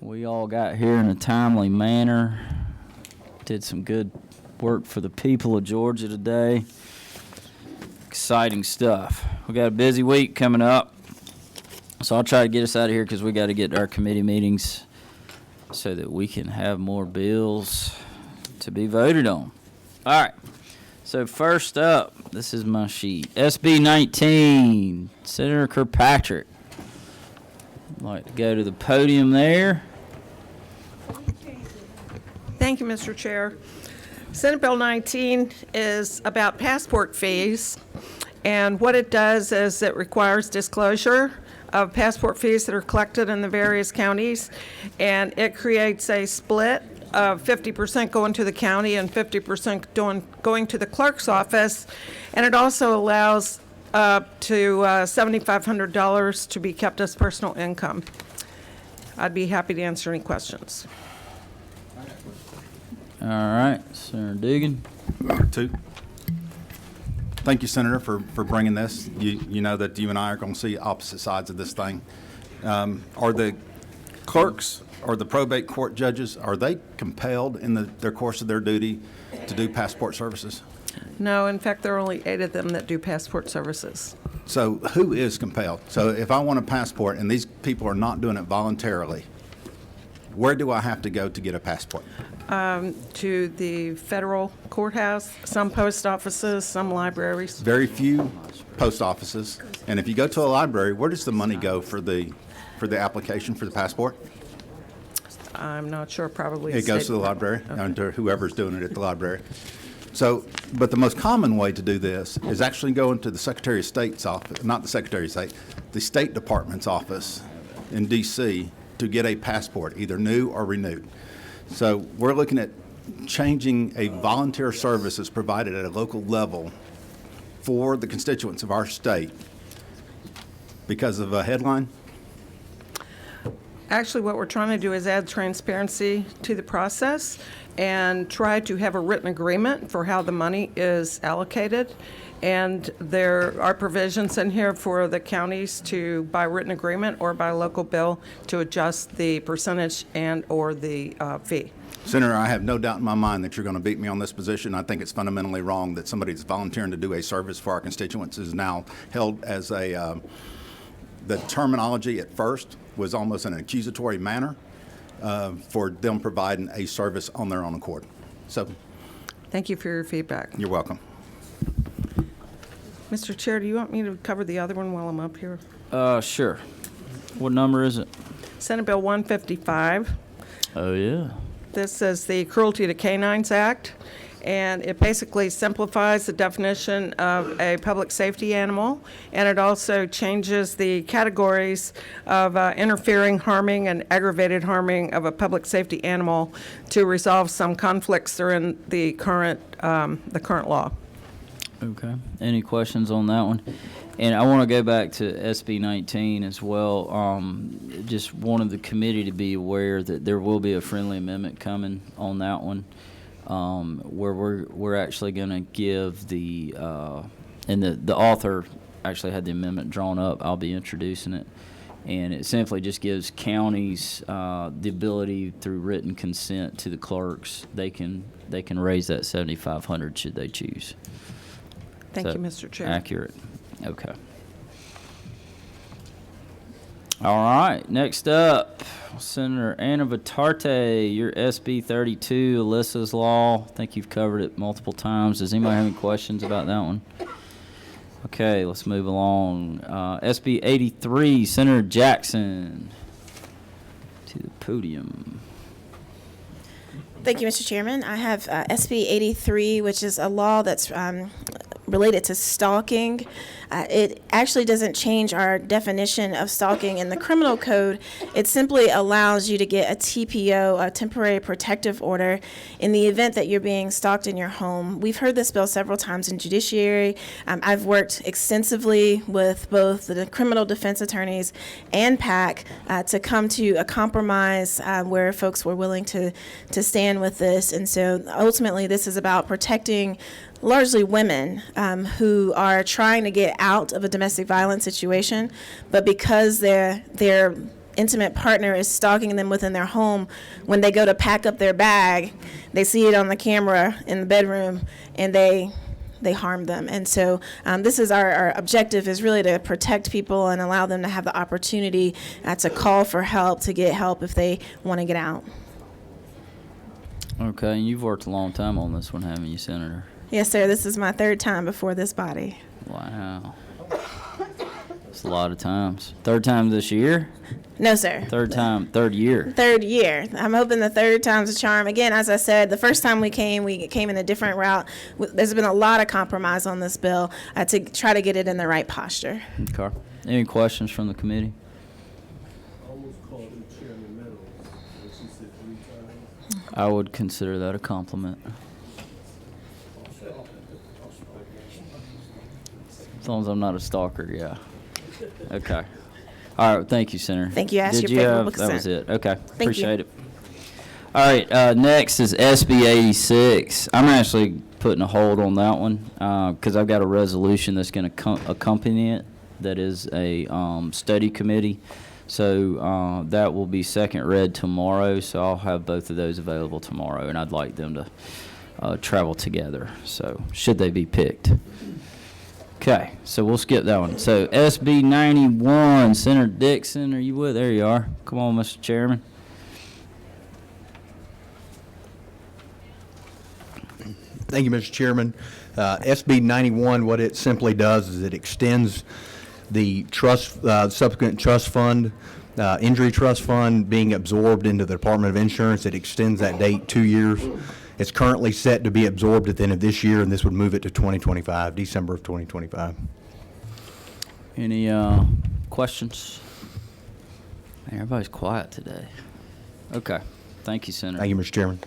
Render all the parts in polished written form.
We all got here in a timely manner. Did some good work for the people of Georgia today. Exciting stuff. We got a busy week coming up. So I'll try to get us out of here because we got to get to our committee meetings so that we can have more bills to be voted on. All right. So first up, this is my sheet. SB 19, Senator Kirkpatrick. I'd like to go to the podium there. Thank you, Mr. Chair. Senate Bill 19 is about passport fees, and what it does is it requires disclosure of passport fees that are collected in the various counties, and it creates a split of 50% going to the county and 50% going to the clerk's office, and it also allows up to $7,500 to be kept as personal income. I'd be happy to answer any questions. All right, Senator Dugan. Two. Thank you, Senator, for bringing this. You know that you and I are going to see opposite sides of this thing. Are the clerks or the probate court judges, are they compelled in their course of their duty to do passport services? No, in fact, there are only 8 of them that do passport services. So who is compelled? So if I want a passport and these people are not doing it voluntarily, where do I have to go to get a passport? To the federal courthouse, some post offices, some libraries. Very few post offices. And if you go to a library, where does the money go for the application for the passport? I'm not sure, probably. It goes to the library, and to whoever's doing it at the library. So, but the most common way to do this is actually going to the Secretary of State's office, not the Secretary of State, the State Department's office in D.C. to get a passport, either new or renewed. So we're looking at changing a volunteer service that's provided at a local level for the constituents of our state because of a headline. Actually, what we're trying to do is add transparency to the process and try to have a written agreement for how the money is allocated. And there are provisions in here for the counties to, by written agreement or by local bill, to adjust the percentage and or the fee. Senator, I have no doubt in my mind that you're going to beat me on this position. I think it's fundamentally wrong that somebody that's volunteering to do a service for our constituents is now held as a, the terminology at first was almost in an accusatory manner for them providing a service on their own accord. So, thank you for your feedback. you're welcome. Mr. Chair, do you want me to cover the other one while I'm up here? Sure. What number is it? Senate Bill 155. Oh, yeah. This is the Cruelty to Canines Act, and it basically simplifies the definition of a public safety animal, and it also changes the categories of interfering, harming, and aggravated harming of a public safety animal to resolve some conflicts that are in the current law. Okay. Any questions on that one? And I want to go back to SB 19 as well. Just wanted the committee to be aware that there will be a friendly amendment coming on that one, where we're actually going to give the and the author actually had the amendment drawn up. I'll be introducing it, and it simply just gives counties the ability through written consent to the clerks. They can raise that $7,500 should they choose. Thank you, Mr. Chair. Accurate. Okay. All right. Next up, Senator Anna Vitarte, your SB 32, Alyssa's Law. I think you've covered it multiple times. Does anybody have any questions about that one? Okay, let's move along. SB 83, Senator Jackson, to the podium. Thank you, Mr. Chairman. I have SB 83, which is a law that's related to stalking. It actually doesn't change our definition of stalking in the criminal code. It simply allows you to get a TPO, a temporary protective order, in the event that you're being stalked in your home. We've heard this bill several times in judiciary. I've worked extensively with both the criminal defense attorneys and PAC to come to a compromise where folks were willing to stand with this. And so ultimately this is about protecting largely women who are trying to get out of a domestic violence situation, but because they're intimate partner is stalking them within their home, when they go to pack up their bag, they see it on the camera in the bedroom, and they harm them. And so this is our objective, is really to protect people and allow them to have the opportunity to call for help, to get help if they want to get out. Okay, and you've worked a long time on this one, haven't you, Senator? Yes, sir. This is my third time before this body. Wow. It's a lot of times. Third time this year? No, sir. Third year. Third year. I'm hoping the third time's a charm. Again, as I said, the first time we came in a different route. There's been a lot of compromise on this bill to try to get it in the right posture. Okay. Any questions from the committee? I would consider that a compliment. As long as I'm not a stalker, yeah. Okay. All right, thank you, Senator. Thank you. I asked Did your you favorable have, that was consent. it. Okay, you. appreciate it. All right, next is SB 86. I'm actually putting a hold on that one because I've got a resolution that's going to accompany it that is a study committee. So that will be second read tomorrow, so I'll have both of those available tomorrow, and I'd like them to travel together, so should they be picked. Okay, so we'll skip that one. So SB 91, Senator Dixon, are you with? There you are. Come on, Mr. Chairman. Thank you, Mr. Chairman. SB 91, what it simply does is it extends the subsequent trust fund, injury trust fund being absorbed into the Department of Insurance. It extends that date 2 years. It's currently set to be absorbed at the end of this year, and this would move it to 2025, December of 2025. Any questions? Man, everybody's quiet today. Okay, thank you, Senator. Thank you, Mr. Chairman.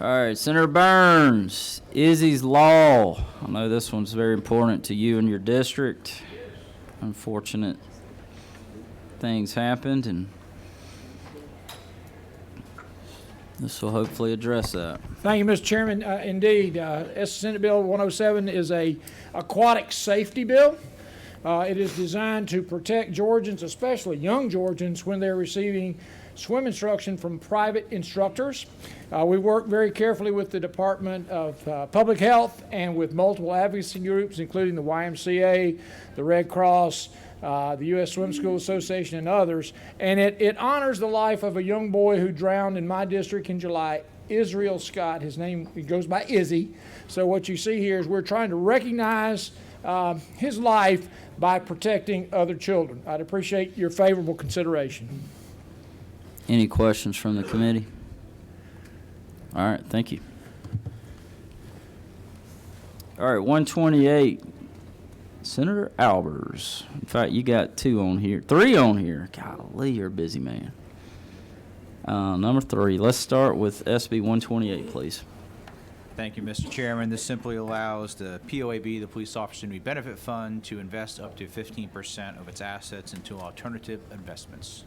All right, Senator Burns, Izzy's Law. I know this one's very important to you and your district. Unfortunate things happened, and this will hopefully address that. Thank you, Mr. Chairman. Indeed, Senate Bill 107 is a aquatic safety bill. It is designed to protect Georgians, especially young Georgians, when they're receiving swim instruction from private instructors. We work very carefully with the Department of Public Health and with multiple advocacy groups, including the YMCA, the Red Cross, the U.S. Swim School Association, and others. And it honors the life of a young boy who drowned in my district in July, Israel Scott. His name, he goes by Izzy. So what you see here is we're trying to recognize his life by protecting other children. I'd appreciate your favorable consideration. Any questions from the committee? All right, thank you. All right, 128, Senator Albers. In fact, you got 3 on here. Golly, you're a busy man. Number 3, let's start with SB 128, please. Thank you, Mr. Chairman. This simply allows the POAB, the Police Opportunity Benefit Fund, to invest up to 15% of its assets into alternative investments.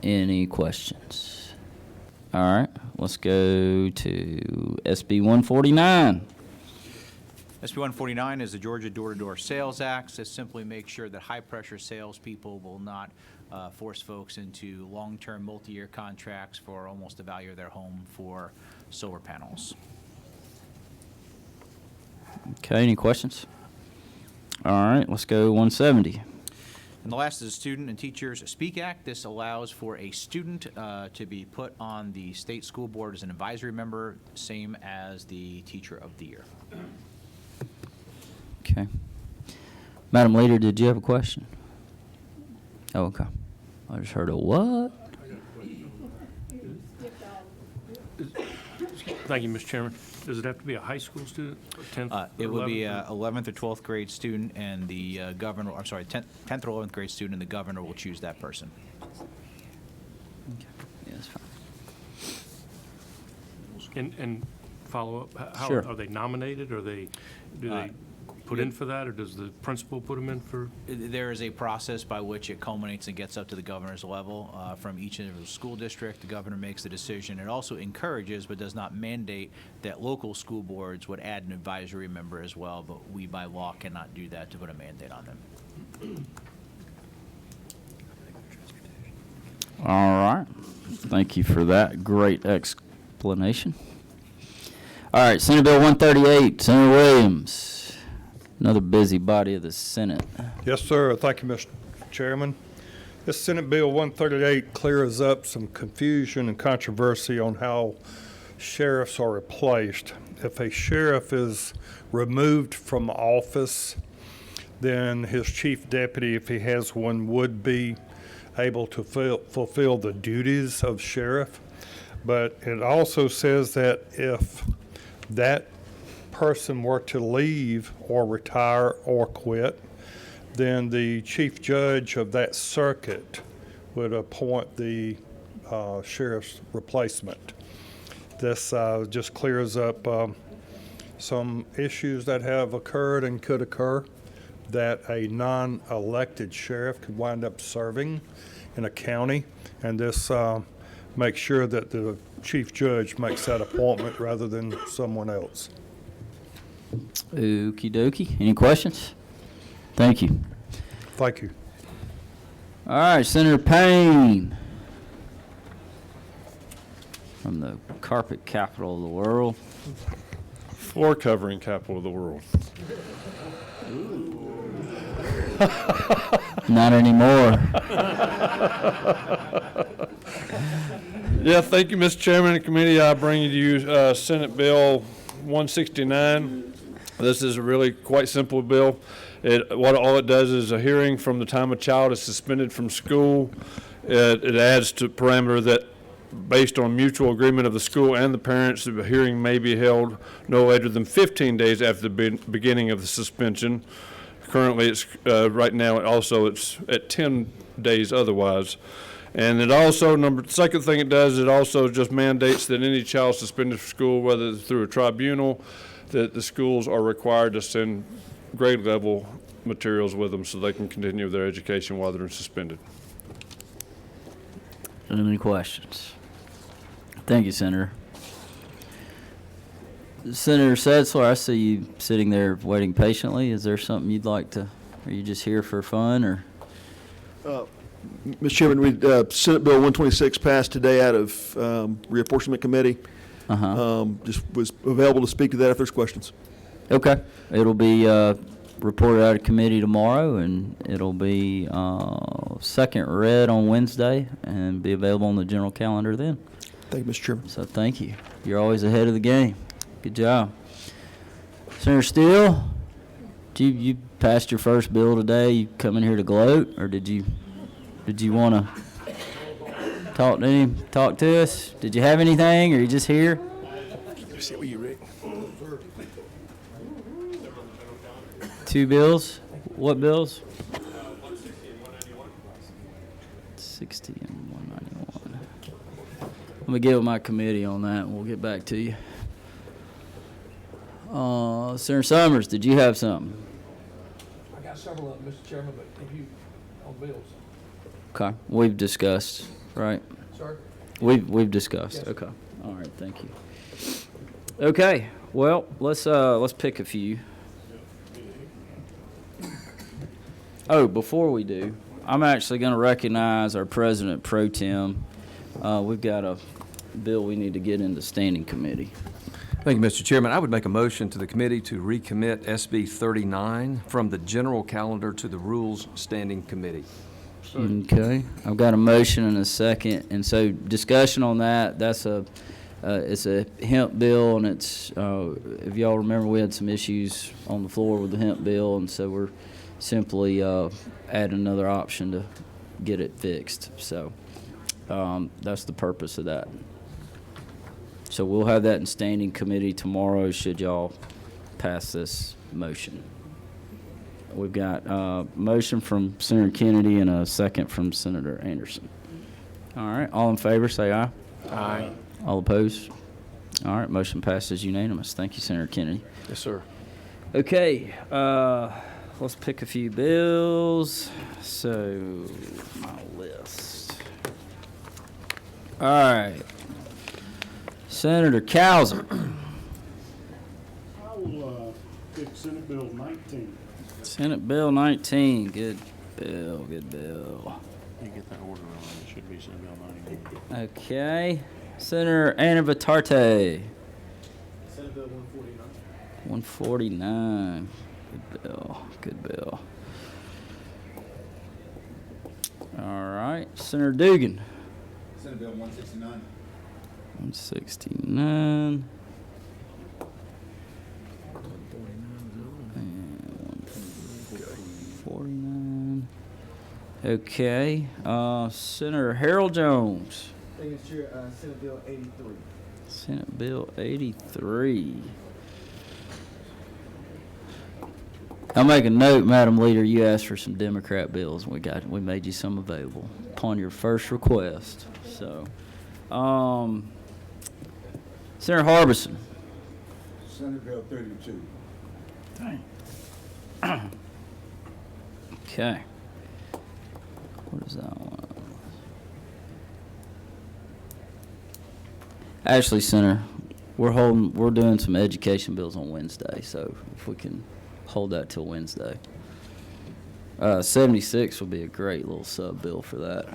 Any questions? All right, let's go to SB 149. SB 149 is the Georgia Door-to-Door Sales Act. This simply makes sure that high-pressure salespeople will not force folks into long-term, multi-year contracts for almost the value of their home for solar panels. Okay, any questions? All right, let's go 170. And the last is the Student and Teachers Speak Act. This allows for a student to be put on the state school board as an advisory member, same as the Teacher of the Year. Okay. Madam Leader, did you have a question? Oh, okay. I just heard a what? Thank you, Mr. Chairman. Does it have to be a high school student, 10th? It would be a 11th or 12th grade student, and the governor, I'm sorry, 10th or 11th grade student, and the governor will choose that person. Okay. Yeah, that's fine. And follow up, how, Sure. are they nominated, or do they put in for that, or does the principal put them in for? There is a process by which it culminates and gets up to the governor's level. From each individual school district, the governor makes the decision. It also encourages, but does not mandate, that local school boards would add an advisory member as well, but we by law cannot do that to put a mandate on them. All right. Thank you for that great explanation. All right, Senate Bill 138, Senator Williams, another busy body of the Senate. Yes, sir. Thank you, Mr. Chairman. This Senate Bill 138 clears up some confusion and controversy on how sheriffs are replaced. If a sheriff is removed from office, then his chief deputy, if he has one, would be able to fulfill the duties of sheriff. But it also says that if that person were to leave or retire or quit, then the chief judge of that circuit would appoint the sheriff's replacement. This just clears up some issues that have occurred and could occur, that a non-elected sheriff could wind up serving in a county, and this makes sure that the chief judge makes that appointment rather than someone else. Okie dokie. Any questions? Thank you. Thank you. All right, Senator Payne from the carpet capital of the world. Floor covering capital of the world. Not anymore. Yeah, thank you, Mr. Chairman and committee. I bring you Senate Bill 169. This is a really quite simple bill. All it does is a hearing from the time a child is suspended from school. It adds to parameter that based on mutual agreement of the school and the parents, the hearing may be held no later than 15 days after the beginning of the suspension. Currently, it's right now. It's at 10 days otherwise. And it also, second thing it does, it also just mandates that any child suspended from school, whether it's through a tribunal, that the schools are required to send grade level materials with them so they can continue their education while they're suspended. Any questions? Thank you, Senator. Senator Setzler, I see you sitting there waiting patiently. Is there something you'd like to, are you just here for fun, or? Mr. Chairman, Senate Bill 126 passed today out of Reapportionment Committee. Just was available to speak to that if there's questions. Okay. It'll be reported out of committee tomorrow, and it'll be second read on Wednesday and be available on the general calendar then. Thank you, Mr. Chairman. So thank you. You're always ahead of the game. Good job. Senator Steele, you passed your first bill today. You come in here to gloat, or did you want to talk to us? Did you have anything, or are you just here? Sit with you, Rick. 2 bills? What bills? 60 and 191. Let me get with my committee on that, and we'll get back to you. Senator Summers, did you have something? I got several of them, Mr. Chairman, but if you, on bills. Okay, we've discussed, right? Sir? We've discussed. Yes. Okay. All right. Thank you. Okay. Well, let's pick a few. Oh, before we do, I'm actually going to recognize our President Pro Tem. We've got a bill we need to get into standing committee. Thank you, Mr. Chairman. I would make a motion to the committee to recommit SB 39 from the general calendar to the Rules Standing Committee. Okay. I've got a motion and a second, and so discussion on that. That's it's a hemp bill, and it's if y'all remember, we had some issues on the floor with the hemp bill, and so we're simply adding another option to get it fixed. So that's the purpose of that. So we'll have that in standing committee tomorrow should y'all pass this motion. We've got a motion from Senator Kennedy and a second from Senator Anderson. All right, all in favor, say aye. Aye. All opposed? All right, motion passes unanimous. Thank you, Senator Kennedy. Yes, sir. Okay, let's pick a few bills. So, my list. All right. Senator Cowser. I will pick Senate Bill 19. Senate Bill 19, good bill, good bill. You get that order wrong, it should be Senate Bill 91. Okay, Senator Anna Vitarte. Senate Bill 149. 149, good bill, good bill. All right, Senator Dugan. Senate Bill 169. 169. And 149. Okay, Senator Harold Jones. Thank you, Mr. Chair. Senate Bill 83. Senate Bill 83. I'll make a note, Madam Leader, you asked for some Democrat bills, and we made you some available upon your first request. So, Senator Harbison. Senate Bill 32. Okay. What is that one? Actually, Senator, we're doing some education bills on Wednesday, so if we can hold that till Wednesday. 76 will be a great little sub bill for that.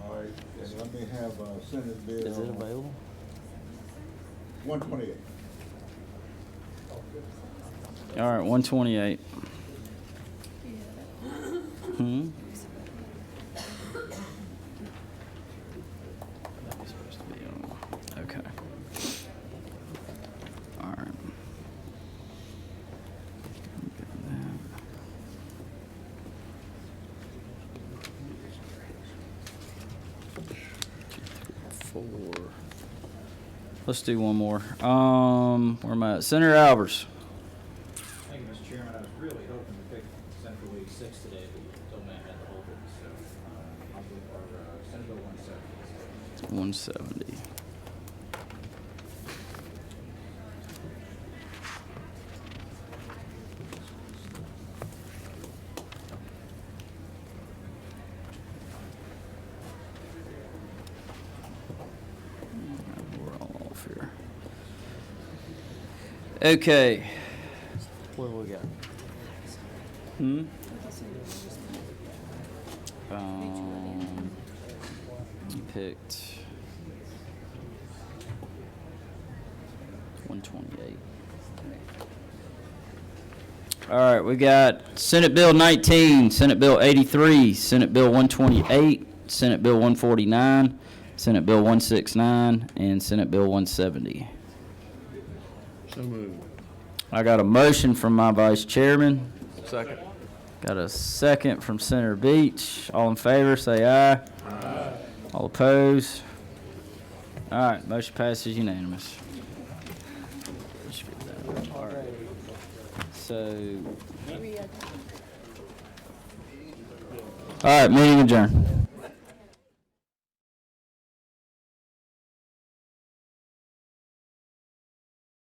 All right, and let me have Senate Bill. Is it available? 128. All right, 128. Hmm? That was supposed to be on. Okay. All right. Four. Let's do one more. Where am I at? Senator Albers. Thank you, Mr. Chairman. I was really hoping to pick Senate Bill 86 today, but you told me I had to hold it, so I'll go for Senate Bill 170. 170. We're all off here. Okay. What do we got? You picked 128. All right, we got Senate Bill 19, Senate Bill 83, Senate Bill 128, Senate Bill 149, Senate Bill 169, and Senate Bill 170. So moved. I got a motion from my vice chairman. Second. Got a second from Senator Beach. All in favor, say aye. Aye. All opposed? All right, motion passes unanimous. All right. So, all right, meeting adjourned.